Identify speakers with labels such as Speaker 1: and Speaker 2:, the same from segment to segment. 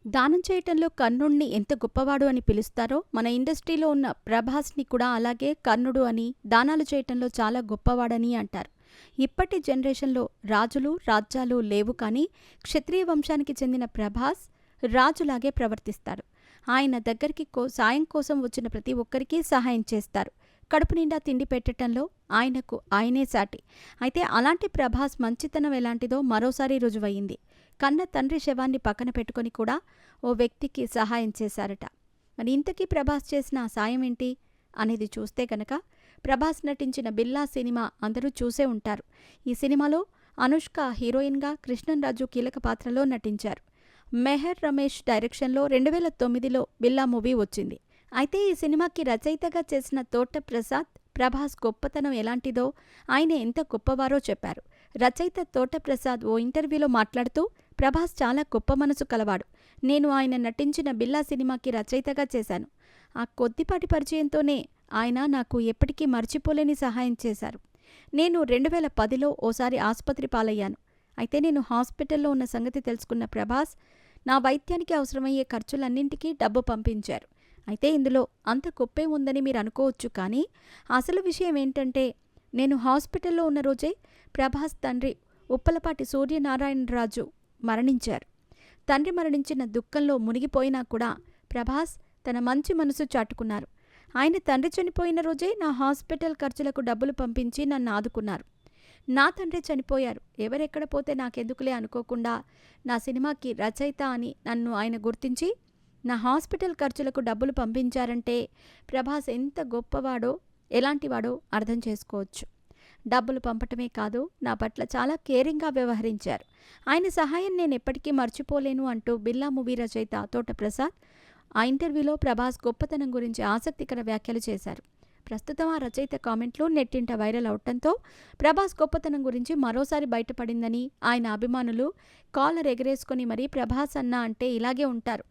Speaker 1: దానం చేయటంలో కర్ణుడిని ఎంత గొప్పవాడు అని పిలుస్తారో, మన ఇండస్ట్రీలో ఉన్న ప్రభాస్‌ని కూడా అలాగే కర్ణుడు అని, దానాలు చేయటంలో చాలా గొప్పవాడని అంటారు. ఇప్పటి జనరేషన్‌లో రాజులు, రాజ్యాలు లేవు కానీ, క్షత్రియ వంశానికి చెందిన ప్రభాస్ రాజులాగే ప్రవర్తిస్తాడు. ఆయన దగ్గరికి సాయం కోసం వచ్చిన ప్రతి ఒక్కరికి సహాయం చేస్తారు. కడుపు నిండా తిండి పెట్టటంలో ఆయనకు ఆయనే సాటి. అయితే అలాంటి ప్రభాస్ మంచితనం ఎలాంటిదో మరోసారి రుజువయింది. కన్న తండ్రి శవాన్ని పక్కన పెట్టుకొని కూడా ఓ వ్యక్తికి సహాయం చేశారట. మరి ఇంతకీ ప్రభాస్ చేసిన ఆ సాయం ఏంటి అనేది చూస్తే గనక, ప్రభాస్ నటించిన బిల్లా సినిమా అందరూ చూసే ఉంటారు. ఈ సినిమాలో అనుష్క హీరోయిన్గా, కృష్ణంరాజు కీలక పాత్రలో నటించారు. మెహర్ రమేష్ డైరెక్షన్లో 2009లో బిల్లా మూవీ వచ్చింది. అయితే ఈ సినిమాకి రచయితగా చేసిన తోట ప్రసాద్ ప్రభాస్ గొప్పతనం ఎలాంటిదో, ఆయన ఎంత గొప్పవారో చెప్పారు. రచయిత తోట ప్రసాద్ ఓ ఇంటర్వ్యూలో మాట్లాడుతూ, ప్రభాస్ చాలా గొప్ప మనసు కలవాడు. నేను ఆయన నటించిన బిల్లా సినిమాకి రచయితగా చేశాను. ఆ కొద్దిపాటి పరిచయంతోనే ఆయన నాకు ఎప్పటికీ మర్చిపోలేని సహాయం చేశారు. నేను 2010లో ఓసారి ఆసుపత్రి పాలయ్యాను. అయితే నేను హాస్పిటల్లో ఉన్న సంగతి తెలుసుకున్న ప్రభాస్ నా వైద్యానికి అవసరమయ్యే ఖర్చులన్నింటికీ డబ్బు పంపించారు. అయితే ఇందులో అంత గొప్పే ఉందని మీరు అనుకోవచ్చు, కానీ అసలు విషయం ఏంటంటే, నేను హాస్పిటల్లో ఉన్న రోజే ప్రభాస్ తండ్రి ఉప్పలపాటి సూర్యనారాయణరాజు మరణించారు. తండ్రి మరణించిన దుఃఖంలో మునిగిపోయినా కూడా ప్రభాస్ తన మంచి మనసు చాటుకున్నారు. ఆయన తండ్రి చనిపోయిన రోజే నా హాస్పిటల్ ఖర్చులకు డబ్బులు పంపించి నన్ను ఆదుకున్నారు. నా తండ్రి చనిపోయారు, ఎవరెక్కడ పోతే నాకెందుకులే అనుకోకుండా నా సినిమాకి రచయిత అని నన్ను ఆయన గుర్తించి నా హాస్పిటల్ ఖర్చులకు డబ్బులు పంపించారంటే ప్రభాస్ ఎంత గొప్పవాడో, ఎలాంటివాడో అర్థం చేసుకోవచ్చు. డబ్బులు పంపటమే కాదు, నా పట్ల చాలా కేరింగ్గా వ్యవహరించారు. ఆయన సహాయం నేను ఎప్పటికీ మర్చిపోలేను అంటూ బిల్లా మూవీ రచయిత తోట ప్రసాద్ ఆ ఇంటర్వ్యూలో ప్రభాస్ గొప్పతనం గురించి ఆసక్తికర వ్యాఖ్యలు చేశారు. ప్రస్తుతం ఆ రచయిత కామెంట్లు నెట్టింట వైరల్ అవటంతో ప్రభాస్ గొప్పతనం గురించి మరోసారి బయటపడిందని, ఆయన అభిమానులు కాలర్ ఎగరేసుకొని మరీ ప్రభాస్ అన్న అంటే ఇలాగే ఉంటారు,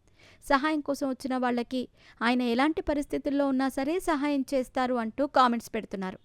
Speaker 1: సహాయం కోసం వచ్చిన వాళ్ళకి ఆయన ఎలాంటి పరిస్థితుల్లో ఉన్నా సరే సహాయం చేస్తారు అంటూ కామెంట్స్ పెడుతున్నారు.